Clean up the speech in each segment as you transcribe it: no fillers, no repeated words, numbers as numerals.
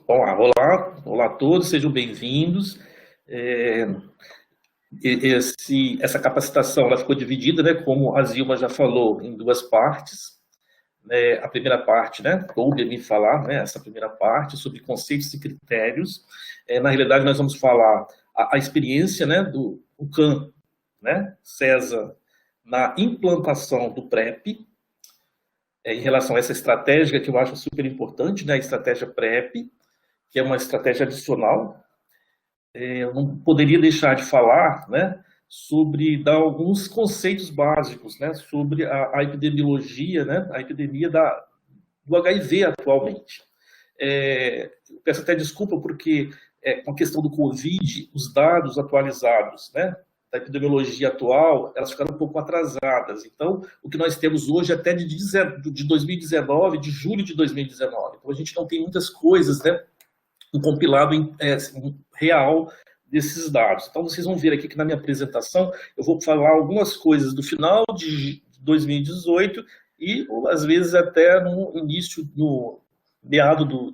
Olá a todos, sejam bem-vindos. Essa capacitação ela ficou dividida, né, como a Zilma já falou, em duas partes. A primeira parte, né, coube a mim falar, né, essa primeira parte sobre conceitos e critérios. Na realidade, nós vamos falar a experiência, né, do CAN, né, César, na implantação do PrEP, em relação a essa estratégia que eu acho super importante, né, a estratégia PrEP, que é uma estratégia adicional. Eu não poderia deixar de falar, né, sobre dar alguns conceitos básicos, né, sobre a epidemiologia, né, a epidemia do HIV atualmente. Eu peço até desculpa porque, com a questão do Covid, os dados atualizados, né, da epidemiologia atual, elas ficaram um pouco atrasadas. Então, o que nós temos hoje é até de 2019, de julho de 2019. Então, a gente não tem muitas coisas, né, um compilado real desses dados. Então, vocês vão ver aqui que na minha apresentação eu vou falar algumas coisas do final de 2018 e, às vezes, até no início, no meado do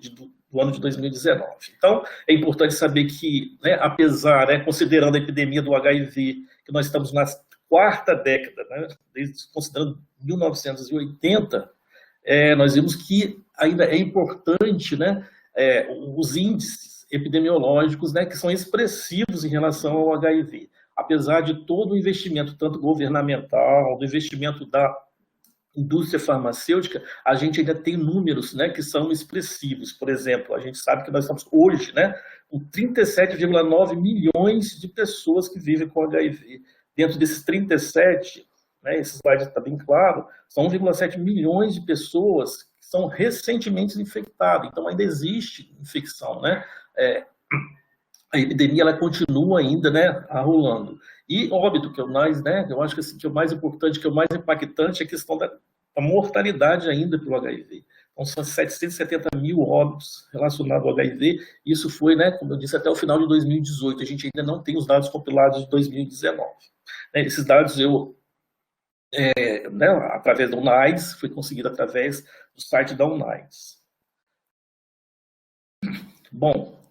ano de 2019. Então, é importante saber que, né, apesar, né, considerando a epidemia do HIV, que nós estamos na quarta década, né, considerando 1980, nós vimos que ainda é importante, né, os índices epidemiológicos, né, que são expressivos em relação ao HIV. Apesar de todo o investimento, tanto governamental, do investimento da indústria farmacêutica, a gente ainda tem números, né, que são expressivos. Por exemplo, a gente sabe que nós estamos hoje, né, com 37,9 milhões de pessoas que vivem com HIV. Dentro desses 37, né, esse slide está bem claro, são 1,7 milhões de pessoas que são recentemente infectadas. Então, ainda existe infecção, né? A epidemia ela continua ainda, né, rolando. E óbito, que é o mais, né, eu acho que, assim, que é o mais importante, que é o mais impactante, é a questão da mortalidade ainda pelo HIV. Então, são 770 mil óbitos relacionados ao HIV. Isso foi, né, como eu disse, até o final de 2018. A gente ainda não tem os dados compilados de 2019. Esses dados né, através da UNAIDS, foi conseguido através do site da UNAIDS. Bom,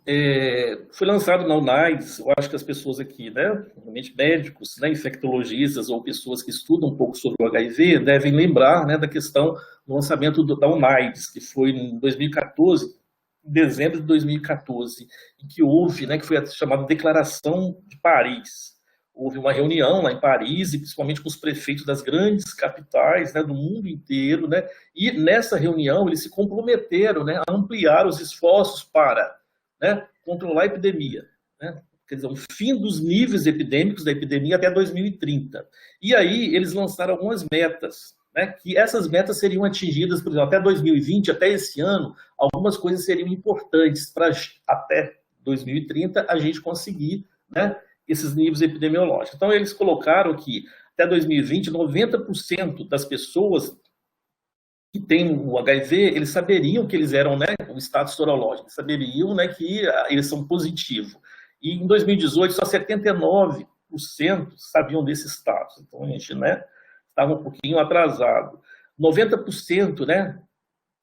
foi lançado na UNAIDS, eu acho que as pessoas aqui, né, realmente médicos, né, infectologistas ou pessoas que estudam um pouco sobre o HIV devem lembrar, né, da questão do lançamento da UNAIDS, que foi em 2014, em dezembro de 2014, em que houve, né, que foi a chamada Declaração de Paris. Houve uma reunião lá em Paris, e principalmente com os prefeitos das grandes capitais, né, do mundo inteiro, né, e nessa reunião eles se comprometeram, né, a ampliar os esforços para, né, controlar a epidemia, né, quer dizer, o fim dos níveis epidêmicos da epidemia até 2030. E aí eles lançaram algumas metas, né, que essas metas seriam atingidas, por exemplo, até 2020, até esse ano, algumas coisas seriam importantes para até 2030 a gente conseguir, né, esses níveis epidemiológicos. Então, eles colocaram que, até 2020, 90% das pessoas que têm o HIV, eles saberiam que eles eram, né, o status sorológico, saberiam, né, que eles são positivos. E, em 2018, só 79% sabiam desse status. Então, a gente, né, estava um pouquinho atrasado. 90%, né,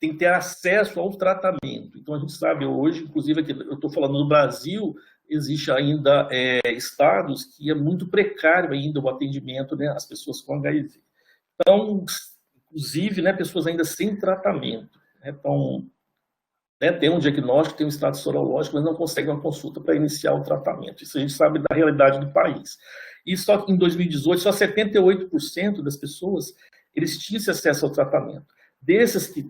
tem que ter acesso ao tratamento. Então, a gente sabe hoje, inclusive, aqui, eu estou falando do Brasil, existe ainda estados que é muito precário ainda o atendimento, né, às pessoas com HIV. Então, inclusive, né, pessoas ainda sem tratamento. Né, então, né, tem um diagnóstico, tem um status sorológico, mas não conseguem uma consulta para iniciar o tratamento. Isso a gente sabe da realidade do país. E só em 2018, só 78% das pessoas eles tinham esse acesso ao tratamento. Desses que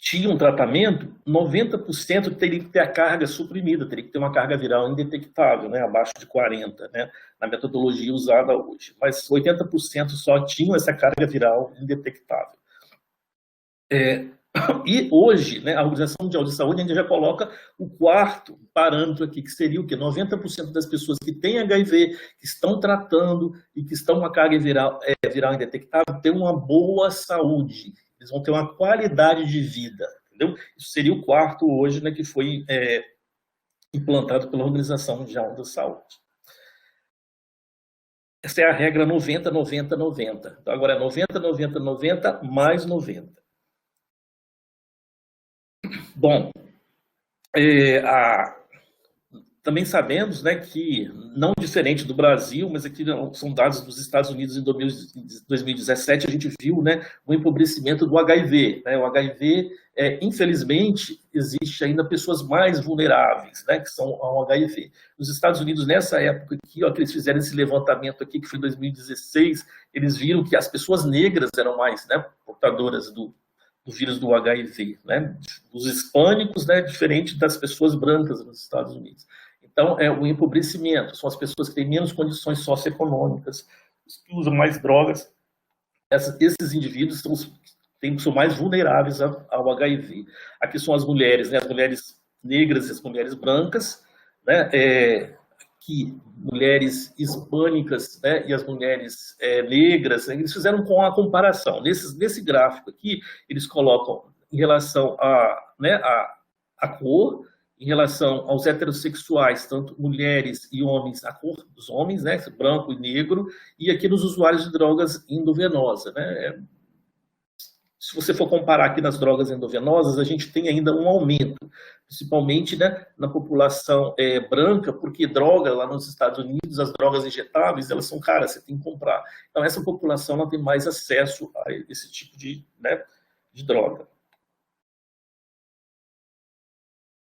tinham tratamento, 90% teria que ter a carga suprimida, teria que ter uma carga viral indetectável, né, abaixo de 40, né, na metodologia usada hoje. Mas 80% só tinham essa carga viral indetectável. E hoje, né, a Organização Mundial de Saúde ainda já coloca o quarto parâmetro aqui, que seria o quê? 90% das pessoas que têm HIV, que estão tratando e que estão com a carga viral indetectável, têm uma boa saúde. Eles vão ter uma qualidade de vida, entendeu? Isso seria o quarto hoje, né, que foi implantado pela Organização Mundial da Saúde. Essa é a regra 90, 90, 90. Então, agora é 90, 90, 90, mais 90. Bom, Também sabemos, né, que, não diferente do Brasil, mas aqui são dados dos Estados Unidos em 2017, a gente viu, né, o empobrecimento do HIV. Né? O HIV, infelizmente, existe ainda pessoas mais vulneráveis, né, que são ao HIV. Nos Estados Unidos, nessa época aqui, ó, que eles fizeram esse levantamento aqui, que foi em 2016, eles viram que as pessoas negras eram mais, né, portadoras do vírus do HIV, né, dos hispânicos, né, diferente das pessoas brancas nos Estados Unidos. Então, o empobrecimento, são as pessoas que têm menos condições socioeconômicas, que usam mais drogas. Esses indivíduos são mais vulneráveis ao HIV. Aqui são as mulheres, né, as mulheres negras e as mulheres brancas, né, mulheres hispânicas, né, e as mulheres negras, né, eles fizeram com a comparação. Nesse gráfico aqui, eles colocam em relação a cor, em relação aos heterossexuais, tanto mulheres e homens, a cor dos homens, né, branco e negro, e aqui nos usuários de drogas endovenosas, né. Se você for comparar aqui nas drogas endovenosas, a gente tem ainda um aumento, principalmente, né, na população branca, porque droga lá nos Estados Unidos, as drogas injetáveis, elas são caras, você tem que comprar. Então, essa população não tem mais acesso a esse tipo de droga.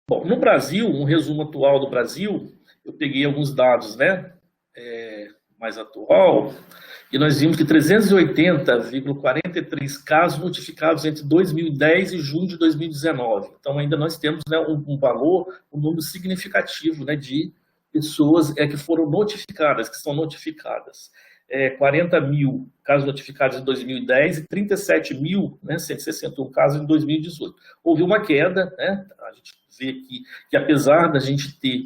Bom, no Brasil, um resumo atual do Brasil, eu peguei alguns dados, né, mais atual, e nós vimos que 380,43 casos notificados entre 2010 e junho de 2019. Então, ainda nós temos, né, um valor, um número significativo, né, de pessoas que foram notificadas, que são notificadas. 40 mil casos notificados em 2010 e 37 mil, né, 161 casos em 2018. Houve uma queda, né, a gente vê que apesar da gente ter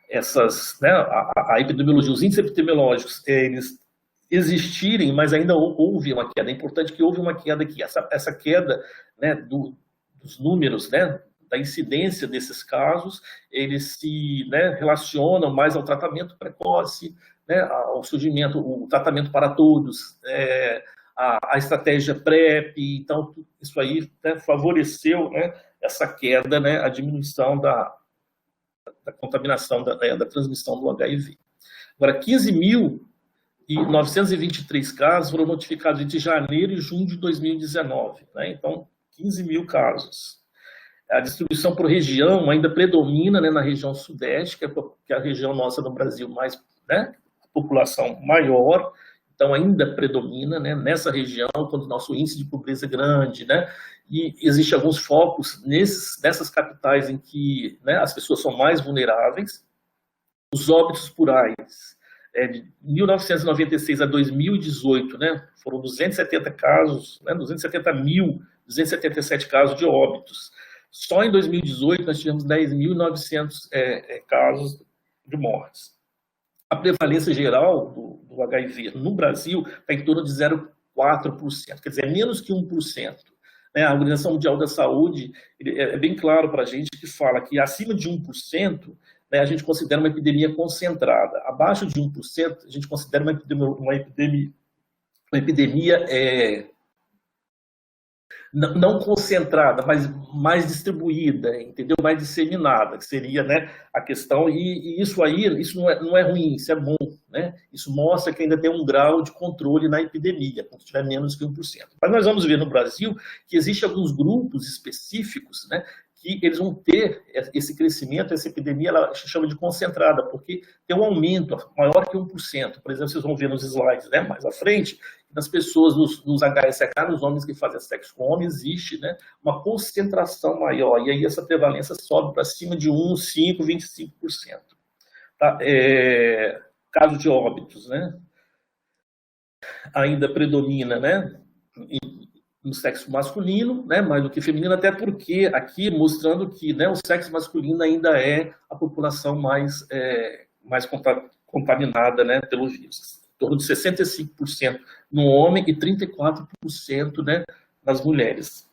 essas, né, a epidemiologia, os índices epidemiológicos, eles existirem, mas ainda houve uma queda. É importante que houve uma queda aqui. Essa queda, né, dos números, né, da incidência desses casos, eles se, né, relacionam mais ao tratamento precoce, né, ao surgimento, o tratamento para todos, a estratégia PrEP. Então, isso aí, né, favoreceu, né, essa queda, né, a diminuição da contaminação, da transmissão do HIV. Agora, 15.923 casos foram notificados entre janeiro e junho de 2019. Né? Então, 15 mil casos. A distribuição por região ainda predomina, né, na região sudeste, que é a região nossa no Brasil mais, né, população maior, então ainda predomina, né, nessa região, quando o nosso índice de pobreza é grande, né, e existem alguns focos nessas capitais em que, né, as pessoas são mais vulneráveis. Os óbitos por AIDS, de 1996 a 2018, né, foram 270 casos, né, 270.277 casos de óbitos. Só em 2018 nós tivemos 10.900 casos de mortes. A prevalência geral do HIV no Brasil está em torno de 0,4%, quer dizer, é menos que 1%. Né? A Organização Mundial da Saúde é bem claro para a gente que fala que acima de 1%, né, a gente considera uma epidemia concentrada. Abaixo de 1%, a gente considera uma epidemia não concentrada, mas mais distribuída, entendeu? Mais disseminada, que seria, né, a questão. E isso aí, isso não é ruim, isso é bom, né? Isso mostra que ainda tem um grau de controle na epidemia, quando tiver menos que 1%. Mas nós vamos ver no Brasil que existem alguns grupos específicos, né, que eles vão ter esse crescimento, essa epidemia, ela chama de concentrada, porque tem um aumento maior que 1%. Por exemplo, vocês vão ver nos slides, né, mais à frente, nas pessoas, nos HSH, nos homens que fazem sexo com homem, existe, né, uma concentração maior, e aí essa prevalência sobe para cima de 1, 5, 25%. Tá? Caso de óbitos, né, ainda predomina, né, no sexo masculino, né, mais do que feminino, até porque aqui mostrando que, né, o sexo masculino ainda é a população mais contaminada, né, pelo vírus. Em torno de 65% no homem e 34%, né, nas mulheres.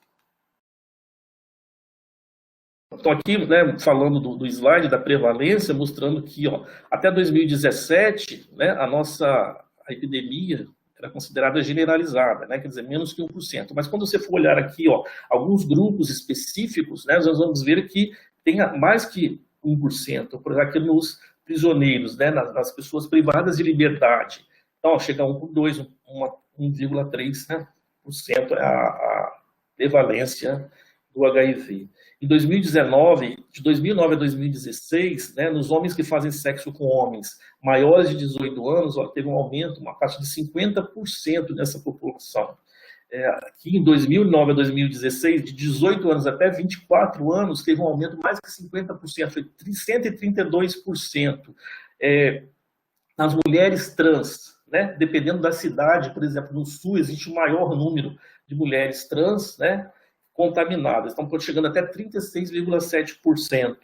Então aqui, né, falando do slide da prevalência, mostrando que, ó, até 2017, né, a epidemia era considerada generalizada, né? Quer dizer, menos que 1%. Mas quando você for olhar aqui, ó, alguns grupos específicos, né, nós vamos ver que tenha mais que 1%, por exemplo, aqui nos prisioneiros, né, nas pessoas privadas de liberdade. Então, chega a 1,2%, 1,3%, né, por cento é a prevalência do HIV. Em 2019, de 2009 a 2016, né, nos homens que fazem sexo com homens maiores de 18 anos, ó, teve um aumento, uma taxa de 50% nessa população. Aqui em 2009 a 2016, de 18 anos até 24 anos, teve um aumento mais que 50%, foi 132%. Nas mulheres trans, né, dependendo da cidade, por exemplo, no Sul existe o maior número de mulheres trans, né, contaminadas, estão chegando até 36,7%.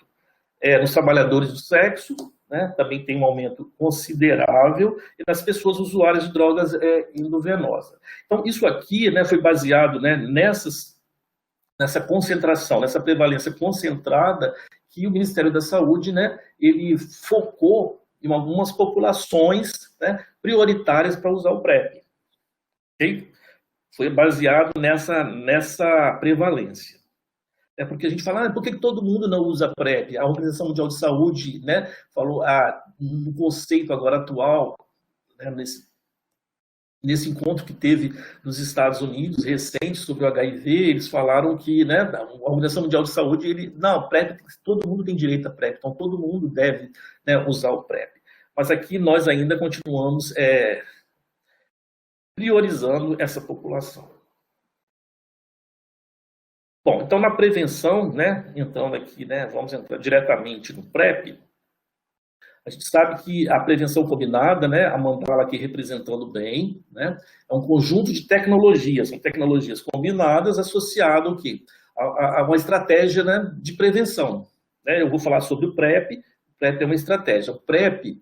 Nos trabalhadores do sexo, né, também tem um aumento considerável, e nas pessoas usuárias de drogas endovenosas. Então, isso aqui, né, foi baseado, né, nessa concentração, nessa prevalência concentrada que o Ministério da Saúde, né, ele focou em algumas populações, né, prioritárias para usar o PrEP. Okay? Foi baseado nessa prevalência. Porque a gente fala, por que todo mundo não usa PrEP? A Organização Mundial de Saúde, né, falou, no conceito agora atual, né, nesse encontro que teve nos Estados Unidos, recente, sobre o HIV, eles falaram que, né, a Organização Mundial de Saúde, não, PrEP, todo mundo tem direito a PrEP, então todo mundo deve, né, usar o PrEP. Mas aqui nós ainda continuamos priorizando essa população. Bom, então na prevenção, né, entrando aqui, né, vamos entrar diretamente no PrEP, a gente sabe que a prevenção combinada, né, a Mandala aqui representando bem, né, é um conjunto de tecnologias, são tecnologias combinadas associadas ao quê? A uma estratégia, né, de prevenção. Né? Eu vou falar sobre o PrEP é uma estratégia. O PrEP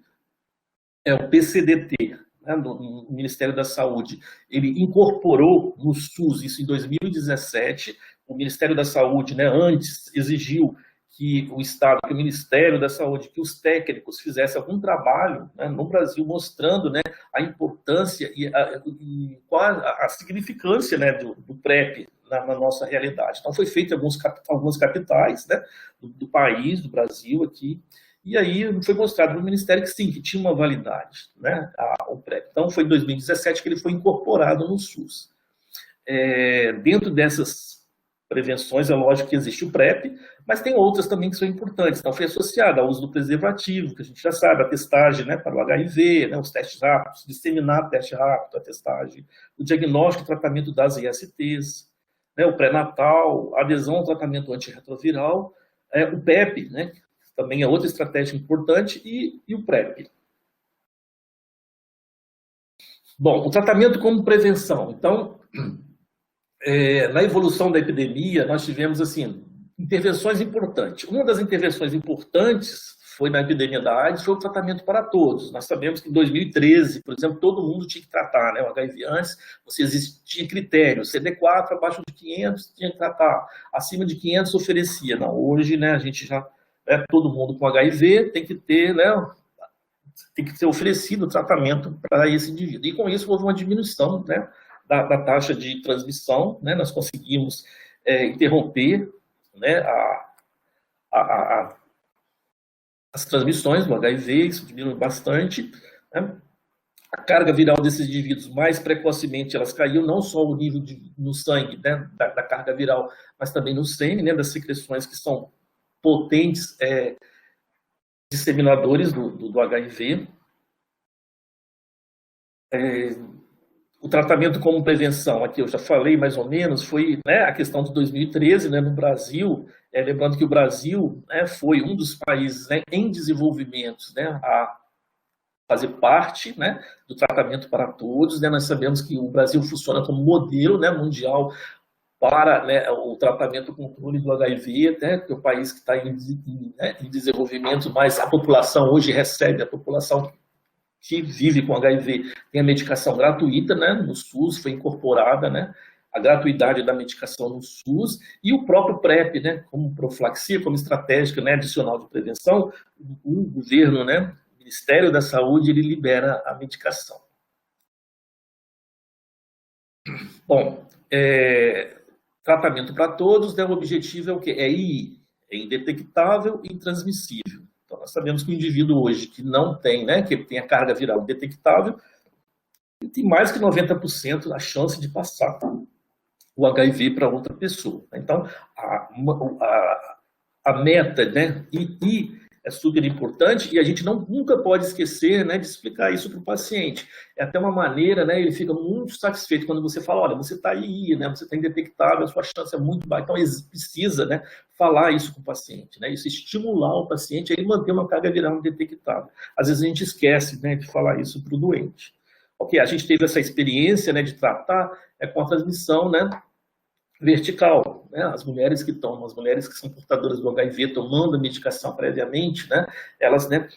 é o PCDT, né, no Ministério da Saúde. Ele incorporou no SUS, isso em 2017, o Ministério da Saúde, né, antes exigiu que o Estado, que o Ministério da Saúde, que os técnicos fizessem algum trabalho, né, no Brasil, mostrando, né, a importância e qual a significância, né, do PrEP na nossa realidade. Então, foi feito em algumas capitais, né, do país, do Brasil aqui, e aí foi mostrado no Ministério que sim, que tinha uma validade, né, o PrEP. Então, foi em 2017 que ele foi incorporado no SUS. Dentro dessas prevenções, é lógico que existe o PrEP, mas tem outras também que são importantes. Então, foi associada ao uso do preservativo, que a gente já sabe, a testagem, né, para o HIV, né, os testes rápidos, disseminar teste rápido, a testagem, o diagnóstico e tratamento das ISTs, né, o pré-natal, a adesão ao tratamento antirretroviral, o PEP, né, que também é outra estratégia importante, e o PrEP. Bom, o tratamento como prevenção. Então, na evolução da epidemia, nós tivemos, assim, intervenções importantes. Uma das intervenções importantes foi na epidemia da AIDS, foi o tratamento para todos. Nós sabemos que em 2013, por exemplo, todo mundo tinha que tratar, né, o HIV antes, tinha critério, CD4 abaixo de 500 tinha que tratar, acima de 500 oferecia. Não, hoje, né, a gente já, todo mundo com HIV tem que ter, né, tem que ser oferecido o tratamento para esse indivíduo. E com isso houve uma diminuição, né, da taxa de transmissão, né, nós conseguimos interromper, né, as transmissões do HIV, isso diminuiu bastante, né? A carga viral desses indivíduos mais precocemente, elas caíam, não só o nível no sangue, né, da carga viral, mas também no sêmen, né, das secreções que são potentes disseminadores do HIV. O tratamento como prevenção, aqui eu já falei mais ou menos, foi, né, a questão de 2013, né, no Brasil, lembrando que o Brasil, né, foi um dos países, né, em desenvolvimento, né, a fazer parte, né, do tratamento para todos, né, nós sabemos que o Brasil funciona como modelo, né, mundial para, né, o tratamento e controle do HIV, né, que é o país que está em desenvolvimento, mas a população hoje recebe, a população que vive com HIV tem a medicação gratuita, né, no SUS, foi incorporada, né, a gratuidade da medicação no SUS, e o próprio PrEP, né, como profilaxia, como estratégia, né, adicional de prevenção, o governo, né, o Ministério da Saúde, ele libera a medicação. Bom, tratamento para todos, né, o objetivo é o quê? é indetectável e intransmissível. Então, nós sabemos que o indivíduo hoje que não tem, né, que tem a carga viral indetectável, tem mais que 90% a chance de passar o HIV para outra pessoa. Então, a meta, né, é super importante, e a gente nunca pode esquecer, né, de explicar isso para o paciente. É até uma maneira, né, ele fica muito satisfeito quando você fala, olha, você está aí, né, você está indetectável, a sua chance é muito baixa. Então, precisa, né, falar isso com o paciente, né, isso estimular o paciente a ele manter uma carga viral indetectável. Às vezes a gente esquece, né, de falar isso para o doente. Ok, a gente teve essa experiência, né, de tratar com a transmissão, né, vertical, né? As mulheres que tomam, as mulheres que são portadoras do HIV tomando a medicação previamente, né? Elas, né,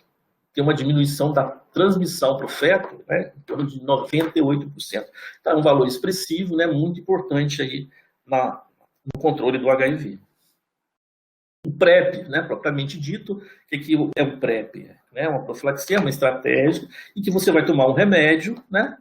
têm uma diminuição da transmissão para o feto, né, em torno de 98%. Então, é um valor expressivo, né, muito importante aí no controle do HIV. O PrEP, né, propriamente dito, o que é o PrEP? Né, uma profilaxia, uma estratégia em que você vai tomar um remédio, né,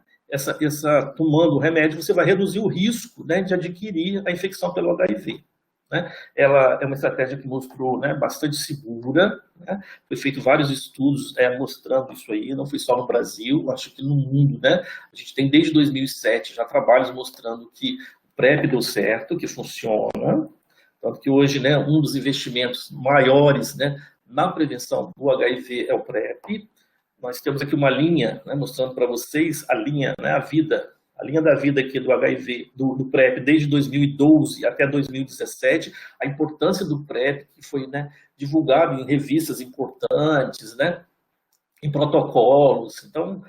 tomando o remédio, você vai reduzir o risco, né, de adquirir a infecção pelo HIV. Né? Ela é uma estratégia que mostrou, né, bastante segura, né? Foi feito vários estudos mostrando isso aí, não foi só no Brasil, acho que no mundo, né? A gente tem desde 2007 já trabalhos mostrando que o PrEP deu certo, que funciona, tanto que hoje, né, um dos investimentos maiores, né, na prevenção do HIV é o PrEP. Nós temos aqui uma linha, né, mostrando para vocês a linha, né, a linha da vida aqui do HIV, do PrEP, desde 2012 até 2017, a importância do PrEP, que foi, né, divulgado em revistas importantes, né, em protocolos. Então,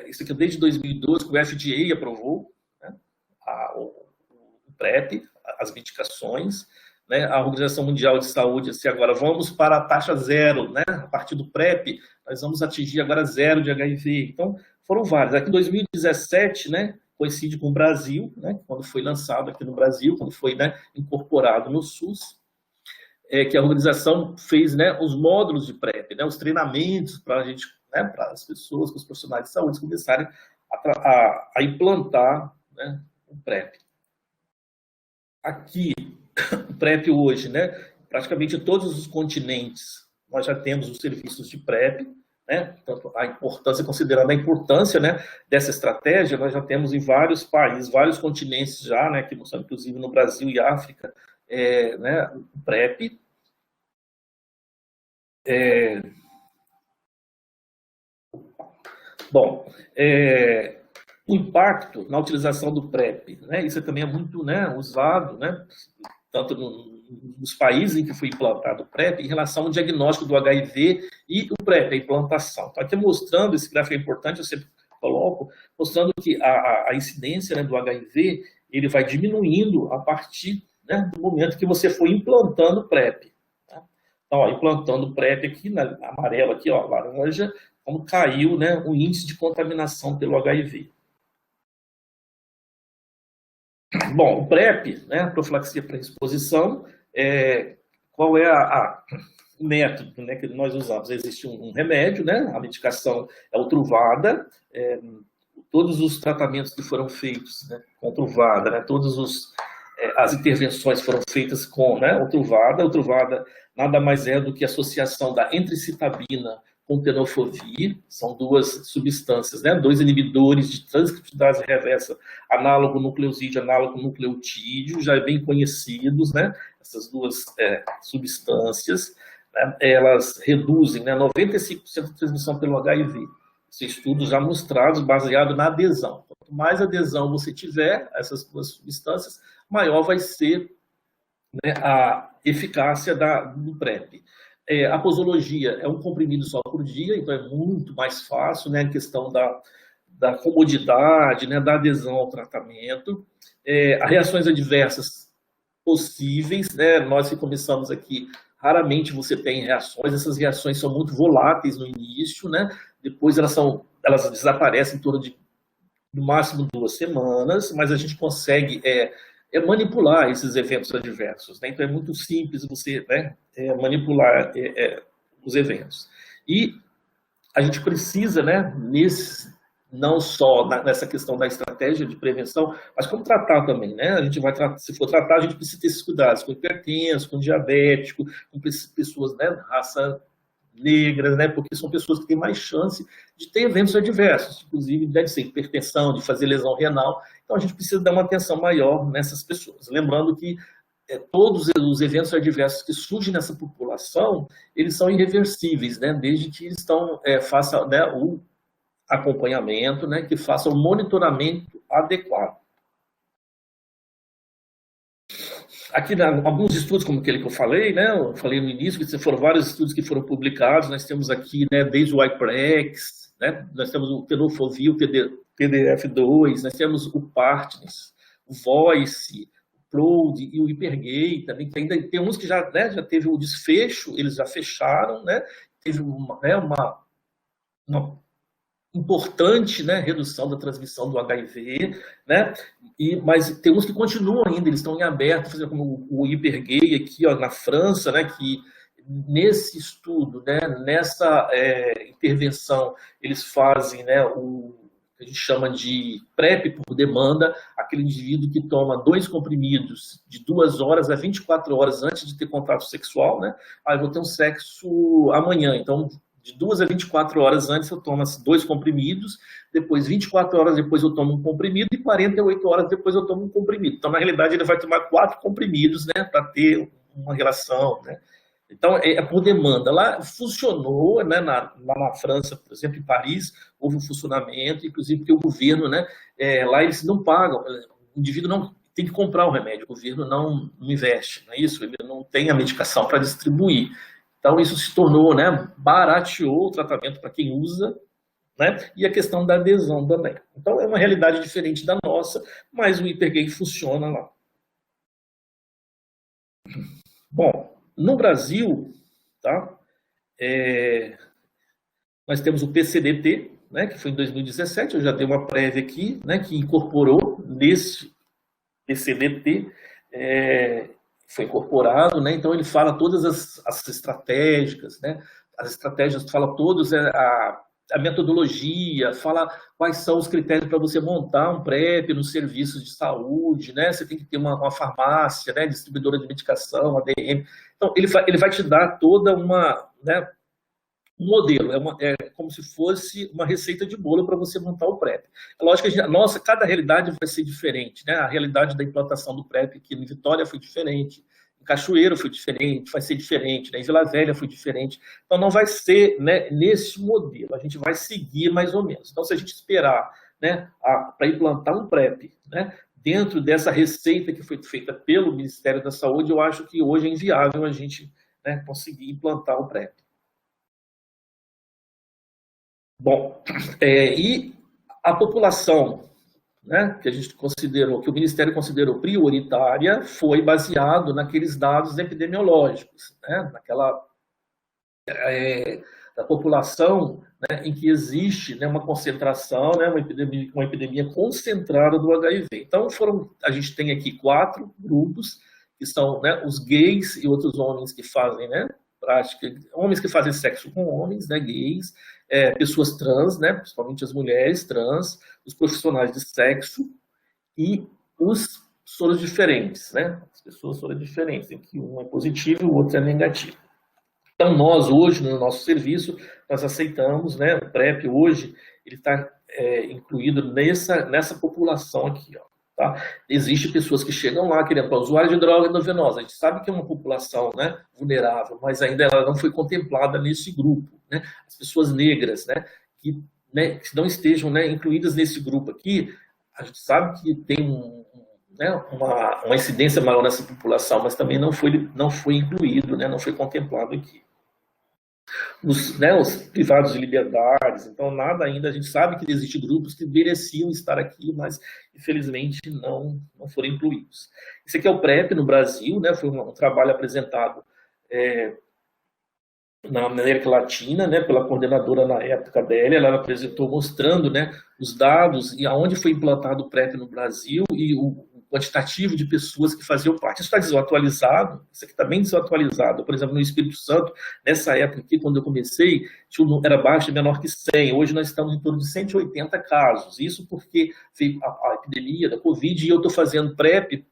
isso aqui desde 2012, que o FDA aprovou, né, o PrEP, as medicações, né, a Organização Mundial de Saúde disse agora vamos para a taxa zero, né, a partir do PrEP, nós vamos atingir agora zero de HIV. Então, foram vários. Aqui em 2017, né, coincide com o Brasil, né, quando foi lançado aqui no Brasil, quando foi, né, incorporado no SUS, que a organização fez, né, os módulos de PrEP, né, os treinamentos para a gente, né, para as pessoas, para os profissionais de saúde começarem a implantar, né, o PrEP. Aqui, o PrEP hoje, né, praticamente todos os continentes, nós já temos os serviços de PrEP, né, tanto a importância, considerando a importância, né, dessa estratégia, nós já temos em vários países, vários continentes já, né, que são inclusive no Brasil e África, né, o PrEP. Bom, o impacto na utilização do PrEP, né, isso também é muito, né, usado, né, tanto nos países em que foi implantado o PrEP, em relação ao diagnóstico do HIV e o PrEP, a implantação. Então, aqui mostrando, esse gráfico é importante, eu sempre coloco, mostrando que a incidência, né, do HIV, ele vai diminuindo a partir, né, do momento que você foi implantando o PrEP. Tá? Então, ó, implantando o PrEP aqui, na amarelo aqui, ó, laranja, como caiu, né, o índice de contaminação pelo HIV. Bom, o PrEP, né, profilaxia para exposição, qual é o método, né, que nós usamos? Existe um remédio, né, a medicação é o Truvada, todos os tratamentos que foram feitos, né, com Truvada, né, as intervenções foram feitas com, né, o Truvada. O Truvada nada mais é do que a associação da entricitabina com tenofovir, são duas substâncias, né, dois inibidores de transcriptidase reversa, análogo nucleosídeo, análogo nucleotídeo, já bem conhecidos, né, essas duas substâncias, né, elas reduzem, né, 95% de transmissão pelo HIV. Esses estudos já mostrados, baseado na adesão. Quanto mais adesão você tiver a essas duas substâncias, maior vai ser, né, a eficácia do PrEP. A posologia é um comprimido só por dia, então é muito mais fácil, né, a questão da comodidade, né, da adesão ao tratamento. As reações adversas possíveis, né, nós que começamos aqui, raramente você tem reações, essas reações são muito voláteis no início, né, depois elas desaparecem em torno de, no máximo, 2 semanas, mas a gente consegue manipular esses eventos adversos, né? Então é muito simples você, né, manipular os eventos. E a gente precisa, né, não só nessa questão da estratégia de prevenção, mas como tratar também, né? A gente vai tratar, se for tratar, a gente precisa ter esses cuidados com hipertenso, com diabético, com pessoas, né, raça negras, né? Porque são pessoas que têm mais chance de ter eventos adversos, inclusive deve ser hipertensão, de fazer lesão renal. Então a gente precisa dar uma atenção maior nessas pessoas. Lembrando que todos os eventos adversos que surgem nessa população, eles são irreversíveis, né? Desde que eles façam, né, o acompanhamento, né, que faça o monitoramento adequado. Aqui, alguns estudos, como aquele que eu falei, né, eu falei no início, que foram vários estudos que foram publicados, nós temos aqui, né, desde o IPREX, né, nós temos o Tenofovir, o PDF2, nós temos o Partners, o Voice, o PROD e o Hipergay também, que ainda tem uns que já, né, já teve o desfecho, eles já fecharam, né, teve uma importante, né, redução da transmissão do HIV, né, mas tem uns que continuam ainda, eles estão em aberto, como o Hipergay aqui, ó, na França, né, que nesse estudo, né, nessa intervenção, eles fazem, né, o que a gente chama de PrEP por demanda, aquele indivíduo que toma 2 comprimidos de 2 horas a 24 horas antes de ter contato sexual, né, eu vou ter um sexo amanhã, então de 2 a 24 horas antes eu tomo 2 comprimidos, depois 24 horas depois eu tomo um comprimido e 48 horas depois eu tomo um comprimido. Então, na realidade, ele vai tomar 4 comprimidos, né, para ter uma relação, né. Então, é por demanda. Lá funcionou, né, lá na França, por exemplo, em Paris, houve um funcionamento, inclusive porque o governo, né, lá eles não pagam, o indivíduo não tem que comprar o remédio, o governo não investe, não é isso? Ele não tem a medicação para distribuir. Então, isso se tornou, né, barateou o tratamento para quem usa, né, e a questão da adesão também. Então, é uma realidade diferente da nossa, mas o Hipergay funciona lá. Bom, no Brasil, tá, nós temos o PCDT, né, que foi em 2017, eu já dei uma prévia aqui, né, que incorporou nesse PCDT, foi incorporado, né? Então ele fala todas as estratégicas, né? As estratégias fala todas a metodologia, fala quais são os critérios para você montar um PrEP nos serviços de saúde, né? Você tem que ter uma farmácia, né? Distribuidora de medicação, ADM. Então ele vai te dar toda uma, né, um modelo, é como se fosse uma receita de bolo para você montar o PrEP. É lógico que cada realidade vai ser diferente, né? A realidade da implantação do PrEP aqui em Vitória foi diferente, em Cachoeiro foi diferente, vai ser diferente, né? Em Vila Velha foi diferente. Então não vai ser, né, nesse modelo, a gente vai seguir mais ou menos. Então se a gente esperar, né, para implantar um PrEP, né, dentro dessa receita que foi feita pelo Ministério da Saúde, eu acho que hoje é inviável a gente, né, conseguir implantar o PrEP. Bom, e a população, né, que a gente considerou, que o Ministério considerou prioritária, foi baseado naqueles dados epidemiológicos, né, da população, né, em que existe, né, uma concentração, né, uma epidemia concentrada do HIV. Então, a gente tem aqui 4 grupos, que são, né, os gays e outros homens que fazem, né, homens que fazem sexo com homens, né, gays, pessoas trans, né, principalmente as mulheres trans, os profissionais de sexo e os soros diferentes, né, as pessoas soros diferentes, em que um é positivo e o outro é negativo. Então, nós hoje, no nosso serviço, nós aceitamos, né, o PrEP hoje, ele está incluído nessa população aqui, ó. Tá? Existem pessoas que chegam lá querendo para usuário de droga endovenosa. A gente sabe que é uma população, né, vulnerável, mas ainda ela não foi contemplada nesse grupo, né? As pessoas negras, né, que não estejam, né, incluídas nesse grupo aqui, a gente sabe que tem né, uma incidência maior nessa população, mas também não foi incluído, né, não foi contemplado aqui. Os privados de liberdades, então nada ainda, a gente sabe que existem grupos que mereciam estar aqui, mas infelizmente não foram incluídos. Esse aqui é o PrEP no Brasil, né, foi um trabalho apresentado na América Latina, né, pela coordenadora na época dela, ela apresentou mostrando, né, os dados e aonde foi implantado o PrEP no Brasil e quantitativo de pessoas que faziam parte. Isso está desatualizado, isso aqui está bem desatualizado. Por exemplo, no Espírito Santo, nessa época aqui, quando eu comecei, era baixo, menor que 100. Hoje nós estamos em torno de 180 casos. Isso porque veio a epidemia da Covid e eu estou fazendo PrEP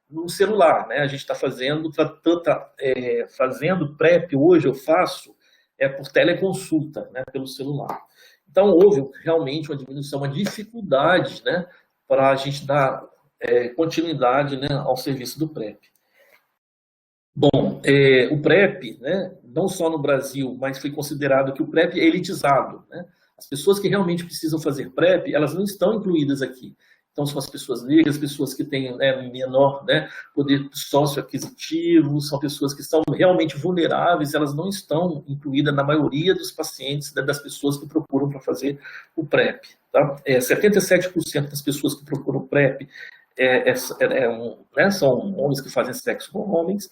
no celular, né? A gente está fazendo PrEP hoje, eu faço por teleconsulta, né, pelo celular. Então, houve realmente uma diminuição, uma dificuldade, né, para a gente dar continuidade, né, ao serviço do PrEP. Bom, o PrEP, né, não só no Brasil, mas foi considerado que o PrEP é elitizado, né? As pessoas que realmente precisam fazer PrEP, elas não estão incluídas aqui. Então, são as pessoas negras, pessoas que têm, né, menor, né, poder socioaquisitivo, são pessoas que são realmente vulneráveis, elas não estão incluídas na maioria dos pacientes, né, das pessoas que procuram para fazer o PrEP. Tá? 77% das pessoas que procuram PrEP né, são homens que fazem sexo com homens,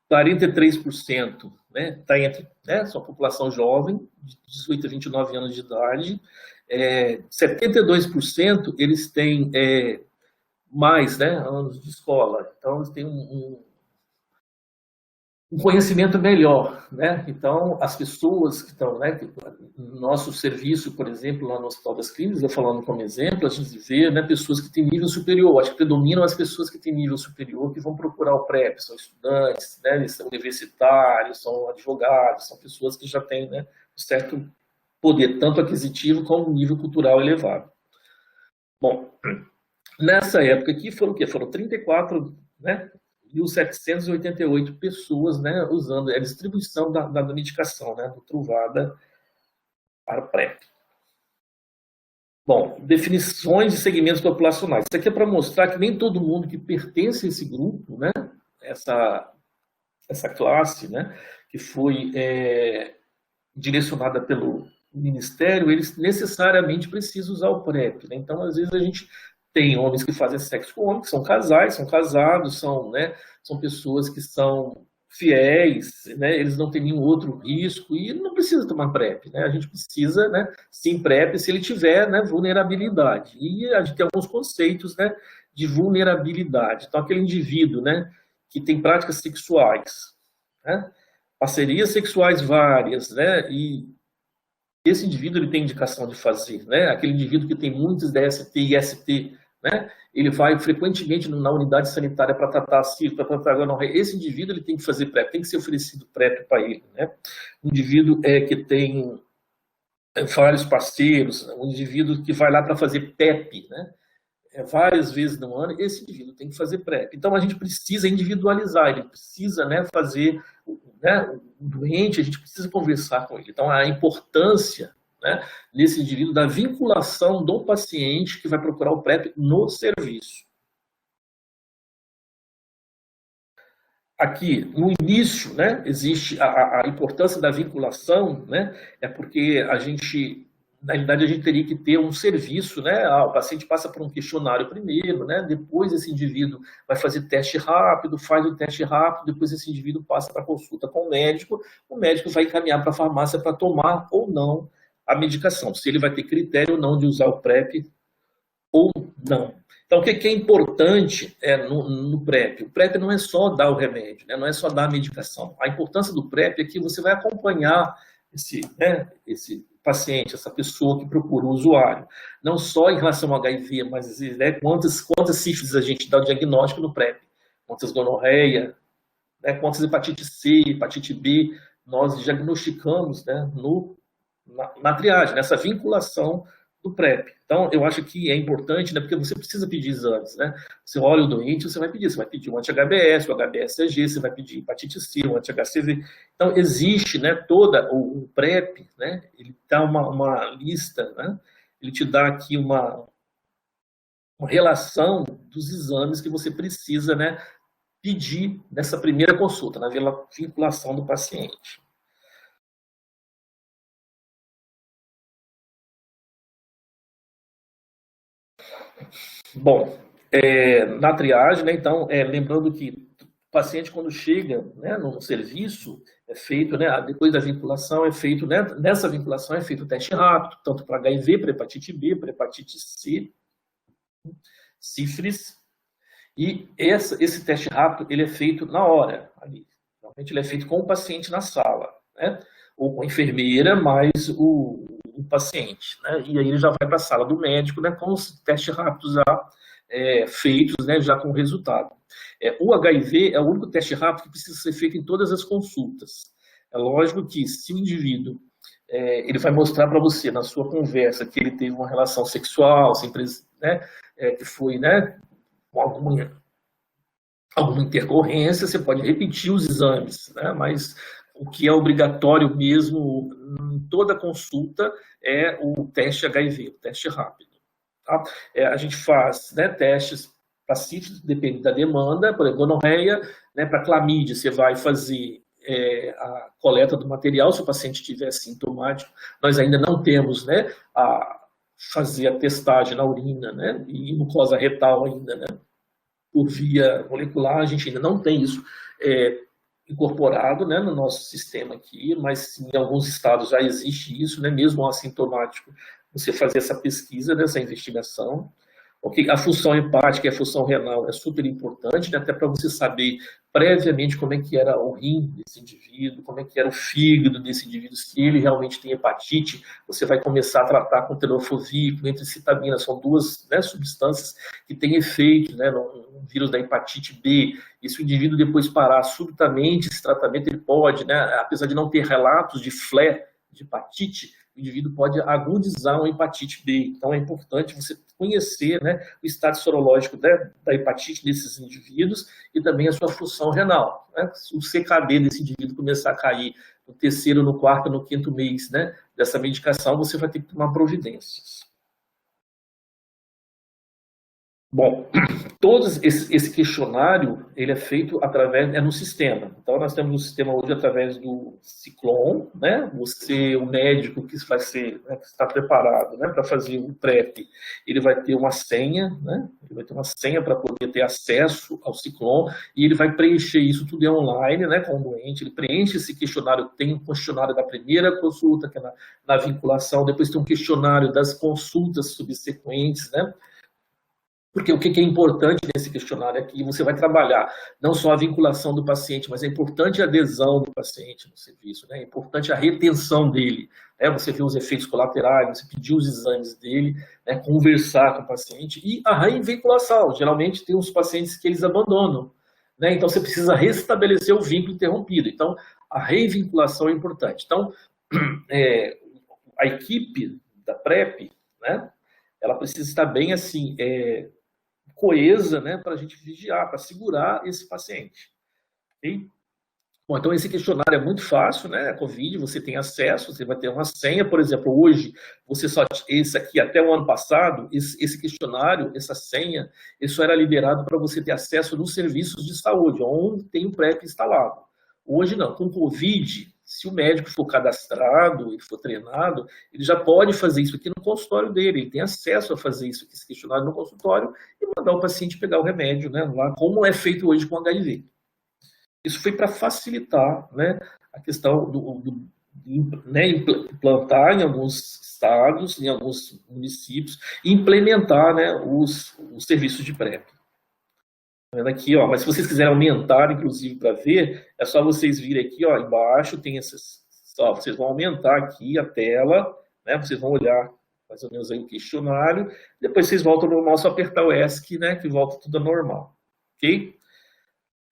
43% está entre, né, são população jovem, de 18 a 29 anos de idade, 72% eles têm mais, né, anos de escola, então eles têm um conhecimento melhor, né? Então, as pessoas que estão, né, no nosso serviço, por exemplo, lá no Hospital das Clínicas, eu falando como exemplo, a gente vê, né, pessoas que têm nível superior, acho que predominam as pessoas que têm nível superior que vão procurar o PrEP, são estudantes, né, eles são universitários, são advogados, são pessoas que já têm, né, um certo poder, tanto aquisitivo como nível cultural elevado. Bom, nessa época aqui foram o quê? Foram 34, né, 1.788 pessoas, né, usando a distribuição da medicação, né, do Truvada para PrEP. Bom, definições de segmentos populacionais. Isso aqui é para mostrar que nem todo mundo que pertence a esse grupo, né, essa classe, né, que foi direcionada pelo Ministério, eles necessariamente precisam usar o PrEP, né? Então, às vezes, a gente tem homens que fazem sexo com homens, que são casais, são casados, né, são pessoas que são fiéis, né, eles não têm nenhum outro risco e não precisa tomar PrEP, né? A gente precisa, né, sim, PrEP se ele tiver, né, vulnerabilidade. E a gente tem alguns conceitos, né, de vulnerabilidade. Então, aquele indivíduo, né, que tem práticas sexuais, né, parcerias sexuais várias, né, e esse indivíduo ele tem indicação de fazer, né? Aquele indivíduo que tem muitos DST e IST, né? Ele vai frequentemente na unidade sanitária para tratar sífilis, para tratar gonorreia. Esse indivíduo ele tem que fazer PrEP, tem que ser oferecido PrEP para ele, né? Um indivíduo que tem vários parceiros, um indivíduo que vai lá para fazer PEP, né? Várias vezes no ano, esse indivíduo tem que fazer PrEP. Então, a gente precisa individualizar, ele precisa, né, fazer, né, o doente, a gente precisa conversar com ele. Então, a importância, né, nesse indivíduo da vinculação do paciente que vai procurar o PrEP no serviço. Aqui, no início, né, existe a importância da vinculação, né, porque a gente... Na realidade, a gente teria que ter um serviço, né? O paciente passa por um questionário primeiro, né? Depois esse indivíduo vai fazer teste rápido, faz o teste rápido, depois esse indivíduo passa para consulta com o médico vai encaminhar para a farmácia para tomar ou não a medicação, se ele vai ter critério ou não de usar o PrEP ou não. Então, o que é importante no PrEP? O PrEP não é só dar o remédio, né? Não é só dar a medicação. A importância do PrEP é que você vai acompanhar esse paciente, essa pessoa que procura o usuário. Não só em relação ao HIV, mas, né, quantas sífilis a gente dá o diagnóstico no PrEP, quantas gonorreia, né, quantas hepatite C, hepatite B, nós diagnosticamos, né, na triagem, nessa vinculação do PrEP. Então, eu acho que é importante, né, porque você precisa pedir exames, né? Você olha o doente, você vai pedir um anti-HBS, o HBsAg, você vai pedir hepatite C, um anti-HCV. Então, existe, né, toda o PrEP, né? Ele dá uma lista, né? Ele te dá aqui uma relação dos exames que você precisa, né, pedir nessa primeira consulta, na vinculação do paciente. Bom, na triagem, né, então, lembrando que o paciente, quando chega, né, no serviço, é feito, né, depois da vinculação, é feito, né, nessa vinculação é feito o teste rápido, tanto para HIV, para hepatite B, para hepatite C. sífilis, e esse teste rápido ele é feito na hora, ali. Normalmente ele é feito com o paciente na sala, né? Ou com a enfermeira mais o paciente, né? E aí ele já vai para a sala do médico, né? Com os testes rápidos já feitos, né? Já com o resultado. O HIV é o único teste rápido que precisa ser feito em todas as consultas. É lógico que se o indivíduo ele vai mostrar para você na sua conversa que ele teve uma relação sexual, sempre, né? Que foi, né? Com alguma intercorrência, você pode repetir os exames, né? Mas o que é obrigatório mesmo em toda consulta é o teste HIV, o teste rápido. Tá? A gente faz, né, testes para sífilis, depende da demanda, por exemplo, gonorreia, né, para clamídia, você vai fazer a coleta do material, se o paciente estiver sintomático, nós ainda não temos, né, a fazer a testagem na urina, né, e mucosa retal ainda, né, por via molecular, a gente ainda não tem isso incorporado, né, no nosso sistema aqui, mas em alguns estados já existe isso, né, mesmo assintomático, você fazer essa pesquisa, dessa investigação. Okay? A função hepática e a função renal é super importante, né, até para você saber previamente como é que era o rim desse indivíduo, como é que era o fígado desse indivíduo, se ele realmente tem hepatite, você vai começar a tratar com tenofovir, com entricitabina, são duas, né, substâncias que têm efeito, né, no vírus da hepatite B, e se o indivíduo depois parar subitamente esse tratamento, ele pode, né, apesar de não ter relatos de flare, de hepatite, o indivíduo pode agudizar uma hepatite B. Então, é importante você conhecer, né, o estado sorológico da hepatite desses indivíduos e também a sua função renal. Né? Se o CKD desse indivíduo começar a cair no terceiro, no quarto, no quinto mês, né, dessa medicação, você vai ter que tomar providências. Bom, esse questionário, ele é feito através, no sistema. Então, nós temos um sistema hoje através do Ciclone, né? O médico que vai ser, né, que está preparado, né, para fazer o PrEP, ele vai ter uma senha, né? Ele vai ter uma senha para poder ter acesso ao Ciclone e ele vai preencher isso tudo online, né, com o doente. Ele preenche esse questionário, tem um questionário da primeira consulta, que é na vinculação, depois tem um questionário das consultas subsequentes, né? Porque o que é importante nesse questionário é que você vai trabalhar não só a vinculação do paciente, mas é importante a adesão do paciente no serviço, né? É importante a retenção dele, né? Você vê os efeitos colaterais, você pedir os exames dele, né? Conversar com o paciente e a revinculação. Geralmente tem uns pacientes que eles abandonam, né? Então você precisa restabelecer o vínculo interrompido. Então a revinculação é importante. Então a equipe da PrEP, né? Ela precisa estar bem assim coesa, né, para a gente vigiar, para segurar esse paciente. Okay? Bom, então esse questionário é muito fácil, né? A COVID, você tem acesso, você vai ter uma senha, por exemplo, hoje, você só, esse aqui, até o ano passado, esse questionário, essa senha, isso era liberado para você ter acesso nos serviços de saúde, onde tem o PrEP instalado. Hoje não, com COVID, se o médico for cadastrado e for treinado, ele já pode fazer isso aqui no consultório dele, ele tem acesso a fazer isso aqui, esse questionário no consultório, e mandar o paciente pegar o remédio, né, lá, como é feito hoje com HIV. Isso foi para facilitar, né, a questão né, implantar em alguns estados, em alguns municípios, e implementar, né, os serviços de PrEP. Tá vendo aqui, ó, mas se vocês quiserem aumentar, inclusive, para ver, é só vocês virem aqui, ó, embaixo, tem essas, ó, vocês vão aumentar aqui a tela, né, vocês vão olhar mais ou menos aí o questionário, depois vocês voltam no mouse, apertar o ESC, né, que volta tudo normal, ok?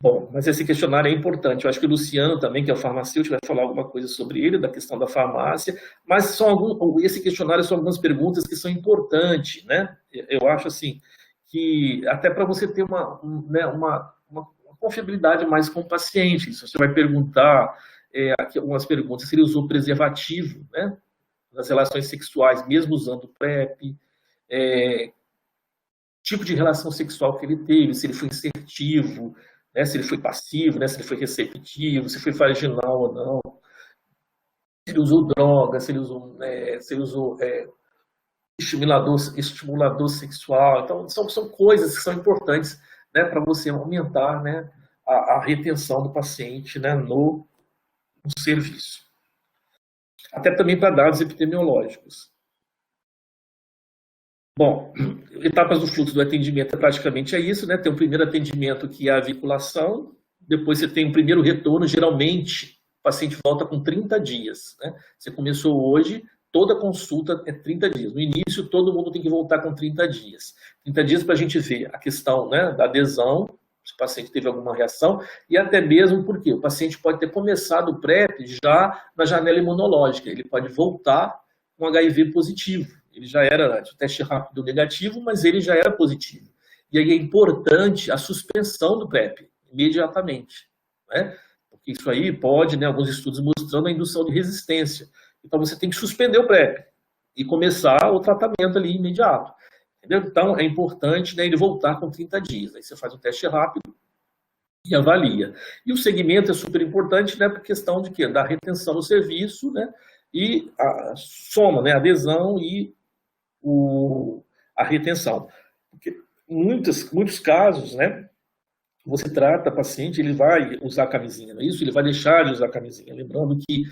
Bom, mas esse questionário é importante. Eu acho que o Luciano também, que é o farmacêutico, vai falar alguma coisa sobre ele, da questão da farmácia, mas esse questionário são algumas perguntas que são importantes, né? Eu acho assim, que até para você ter uma confiabilidade mais com o paciente. Se você vai perguntar aqui algumas perguntas, se ele usou preservativo, né? Nas relações sexuais, mesmo usando PrEP, tipo de relação sexual que ele teve, se ele foi insertivo, né, se ele foi passivo, né, se ele foi receptivo, se foi vaginal ou não, se ele usou droga, se ele usou estimulador sexual. Então, são coisas que são importantes, né, para você aumentar, né, a retenção do paciente, né, no serviço. Até também para dados epidemiológicos. Bom, etapas do fluxo do atendimento praticamente é isso, né? Tem o primeiro atendimento, que é a vinculação, depois você tem o primeiro retorno, geralmente o paciente volta com 30 dias, né? Você começou hoje, toda consulta é 30 dias. No início, todo mundo tem que voltar com 30 dias. 30 dias para a gente ver a questão, né, da adesão, se o paciente teve alguma reação, e até mesmo porque o paciente pode ter começado o PrEP já na janela imunológica, ele pode voltar com HIV positivo. Ele já era de teste rápido negativo, mas ele já era positivo. E aí é importante a suspensão do PrEP, imediatamente, né? Porque isso aí pode, né, alguns estudos mostrando a indução de resistência. Então você tem que suspender o PrEP e começar o tratamento ali imediato. Entendeu? Então é importante, né, ele voltar com 30 dias. Aí você faz um teste rápido e avalia. E o segmento é super importante, né, por questão de quê? Da retenção do serviço, né, e a soma, né, a adesão e a retenção. Porque muitos casos, né, você trata o paciente, ele vai usar camisinha, não é isso? Ele vai deixar de usar camisinha. Lembrando que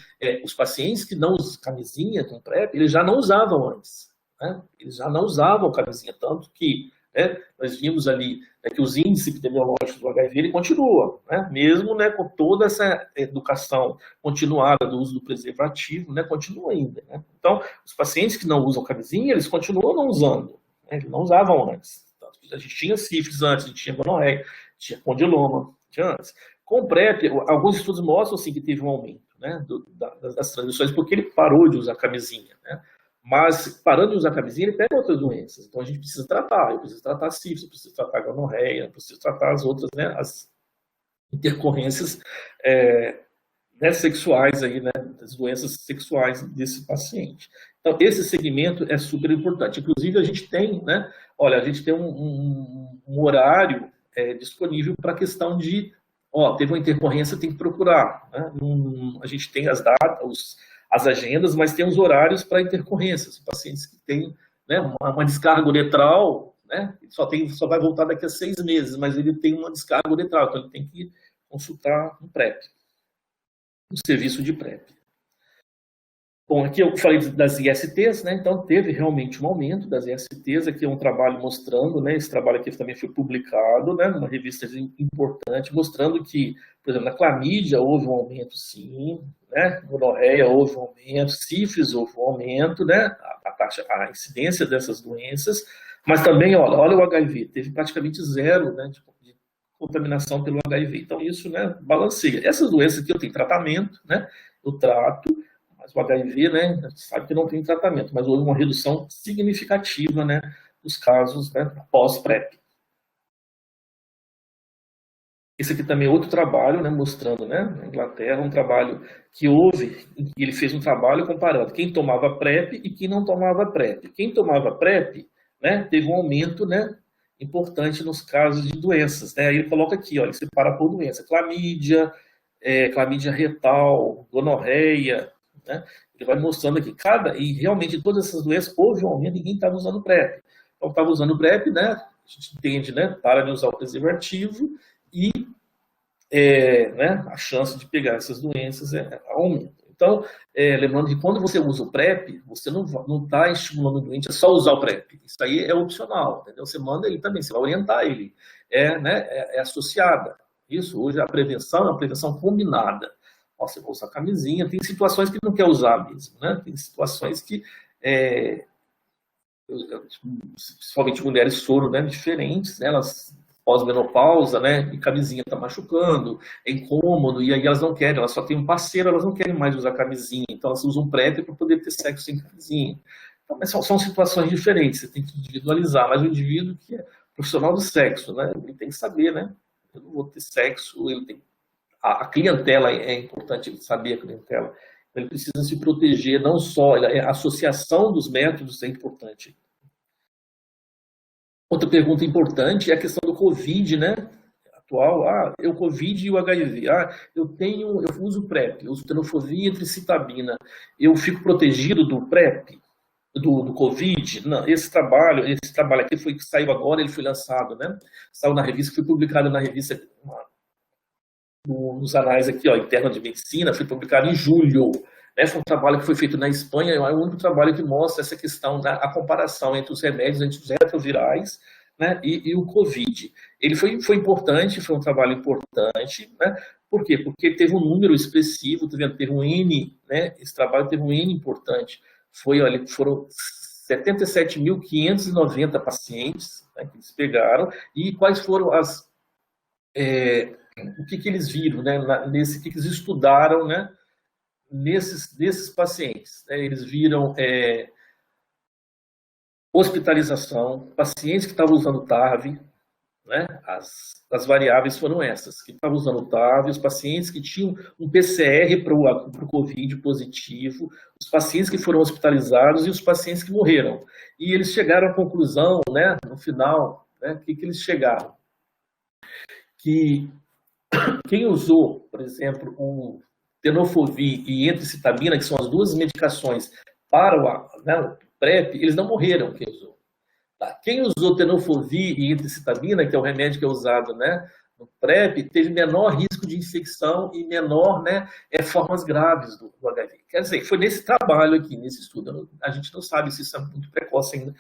os pacientes que não usam camisinha com PrEP, eles já não usavam antes, né? Eles já não usavam camisinha, tanto que, né, nós vimos ali, né, que os índices epidemiológicos do HIV, ele continua, né? Mesmo, né, com toda essa educação continuada do uso do preservativo, né, continua ainda, né? Então, os pacientes que não usam camisinha, eles continuam não usando, né? Eles não usavam antes. A gente tinha sífilis antes, a gente tinha gonorreia, tinha condiloma, tinha antes. Com o PrEP, alguns estudos mostram assim, que teve um aumento, né, das transmissões, porque ele parou de usar camisinha, né? Mas, parando de usar camisinha, ele pega outras doenças. Então, a gente precisa tratar. Eu preciso tratar a sífilis, eu preciso tratar a gonorreia, eu preciso tratar as outras, né, as intercorrências né, sexuais, aí, né, das doenças sexuais desse paciente. Então, esse segmento é super importante. Inclusive, a gente tem, né, olha, a gente tem um horário disponível para a questão de, teve uma intercorrência, tem que procurar, né? A gente tem as datas, as agendas, mas tem os horários para intercorrências. Pacientes que têm, né, uma descarga uretral, né, só vai voltar daqui a 6 meses, mas ele tem uma descarga uretral, então ele tem que consultar um PrEP, um serviço de PrEP. Bom, aqui eu falei das ISTs, né? Então teve realmente um aumento das ISTs. Aqui é um trabalho mostrando, né? Esse trabalho aqui também foi publicado, né? Numa revista importante, mostrando que, por exemplo, na clamídia houve um aumento, sim, né? Gonorreia houve um aumento, sífilis houve um aumento, né? A incidência dessas doenças, mas também, olha o HIV, teve praticamente zero, né? De contaminação pelo HIV. Então isso, né? Balanceia. Essas doenças aqui eu tenho tratamento, né? Eu trato. Mas o HIV, né, a gente sabe que não tem tratamento, mas houve uma redução significativa, né, dos casos, né, pós-PrEP. Esse aqui também é outro trabalho, né, mostrando, né, na Inglaterra, um trabalho que houve, ele fez um trabalho comparando quem tomava PrEP e quem não tomava PrEP. Quem tomava PrEP, né, teve um aumento, né, importante nos casos de doenças, né, aí ele coloca aqui, ó, ele separa por doença, clamídia, clamídia retal, gonorreia, né? Ele vai mostrando aqui e realmente todas essas doenças houve um aumento, ninguém estava usando PrEP. Então estava usando PrEP, né? A gente entende, né? Para de usar o preservativo e né, a chance de pegar essas doenças aumenta. Então, lembrando que quando você usa o PrEP, você não está estimulando o doente a só usar o PrEP. Isso aí é opcional, entendeu? Você manda ele também, você vai orientar ele. Né, associada. Isso, hoje a prevenção é uma prevenção combinada. Você vai usar camisinha, tem situações que não quer usar mesmo, né? Tem situações que, principalmente mulheres soro, né, diferentes, né, elas pós-menopausa, né, e camisinha está machucando, é incômodo, e aí elas não querem, elas só têm um parceiro, elas não querem mais usar camisinha, então elas usam PrEP para poder ter sexo sem camisinha. Então, mas são situações diferentes, você tem que individualizar, mas o indivíduo que é profissional do sexo, né, ele tem que saber, né, eu não vou ter sexo, ele tem a clientela, é importante saber a clientela, ele precisa se proteger, não só, a associação dos métodos é importante. Outra pergunta importante é a questão do Covid, né, atual, o Covid e o HIV, eu uso PrEP, eu uso tenofovir e tricitabina, eu fico protegido do PrEP, do Covid? Não, esse trabalho aqui saiu agora, ele foi lançado, né, saiu na revista, foi publicado na revista, nos anais aqui, ó, interna de medicina, foi publicado em julho. Né? Foi um trabalho que foi feito na Espanha, é o único trabalho que mostra essa questão a comparação entre os remédios, entre os retrovirais, né, e o Covid. Ele foi importante, foi um trabalho importante, né? Por quê? Porque teve um número expressivo, teve um N, né? Esse trabalho teve um N importante. Foram 77.590 pacientes, né, que eles pegaram, e quais foram o que eles viram, né, o que eles estudaram, né, nesses pacientes. Né? Eles viram hospitalização, pacientes que estavam usando TAV, né? As variáveis foram essas, que estavam usando o TAV, os pacientes que tinham um PCR para o COVID positivo, os pacientes que foram hospitalizados e os pacientes que morreram. E eles chegaram à conclusão, né, no final, né, que eles chegaram? Que quem usou, por exemplo, o tenofovir e entricitabina, que são as duas medicações para o PrEP, eles não morreram, quem usou. Tá? Quem usou tenofovir e entricitabina, que é o remédio que é usado, né, no PrEP, teve menor risco de infecção e menor, né, formas graves do HIV. Quer dizer, foi nesse trabalho aqui, nesse estudo. A gente não sabe se isso é muito precoce ainda,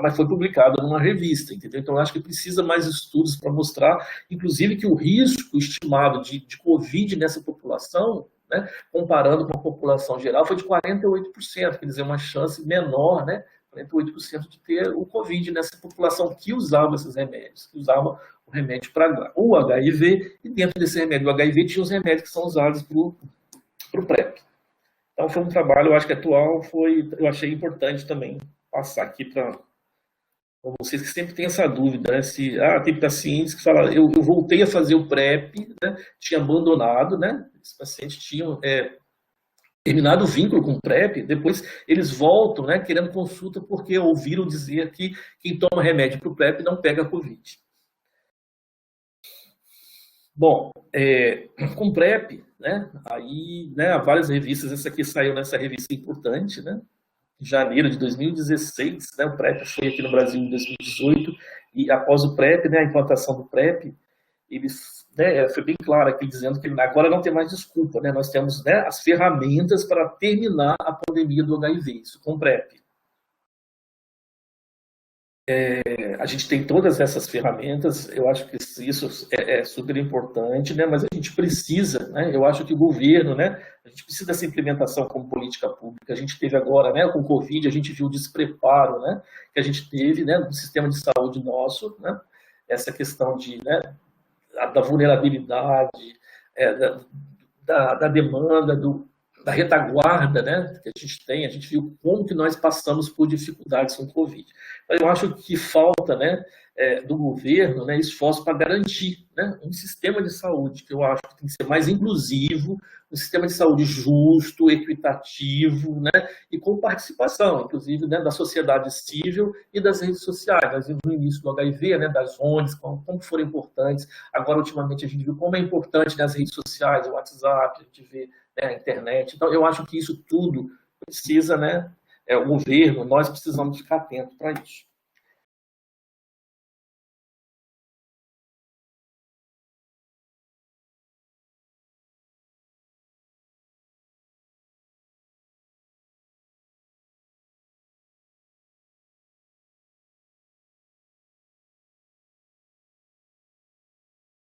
mas foi publicado numa revista, entendeu? Então, eu acho que precisa mais estudos para mostrar, inclusive, que o risco estimado de Covid nessa população, né, comparando com a população geral, foi de 48%, quer dizer, uma chance menor, né, 48% de ter o Covid nessa população que usava esses remédios, que usava o remédio para o HIV, e dentro desse remédio do HIV tinha os remédios que são usados para o PrEP. Então foi um trabalho, eu acho que atual, eu achei importante também passar aqui para vocês que sempre têm essa dúvida, né? Tem pacientes que falam, eu voltei a fazer o PrEP, né? Tinha abandonado, né? Esses pacientes tinham terminado o vínculo com o PrEP, depois eles voltam, né, querendo consulta porque ouviram dizer que quem toma remédio para o PrEP não pega Covid. Bom, com PrEP, né, aí, né, há várias revistas, essa aqui saiu nessa revista importante, né, em janeiro de 2016, né, o PrEP foi aqui no Brasil em 2018, e após o PrEP, né, a implantação do PrEP, eles, né, foi bem claro aqui dizendo que agora não tem mais desculpa, né, nós temos, né, as ferramentas para terminar a pandemia do HIV, isso com PrEP. A gente tem todas essas ferramentas, eu acho que isso é super importante, né, mas a gente precisa, né, eu acho que o governo, né, a gente precisa dessa implementação como política pública. A gente teve agora, né, com o Covid, a gente viu o despreparo, né, que a gente teve, né, no sistema de saúde nosso, né, essa questão né, da vulnerabilidade, da demanda, da retaguarda, né, que a gente viu como que nós passamos por dificuldades com o Covid. Eu acho que falta, né, do governo, né, esforço para garantir, né, um sistema de saúde que eu acho que tem que ser mais inclusivo, um sistema de saúde justo, equitativo, né, e com participação, inclusive, né, da sociedade civil e das redes sociais. Nós vimos no início do HIV, né, das ONGs, como foram importantes. Agora, ultimamente, a gente viu como é importante nas redes sociais, o WhatsApp, a gente vê, né, a internet. Então, eu acho que isso tudo precisa, né, o governo, nós precisamos ficar atentos para isso.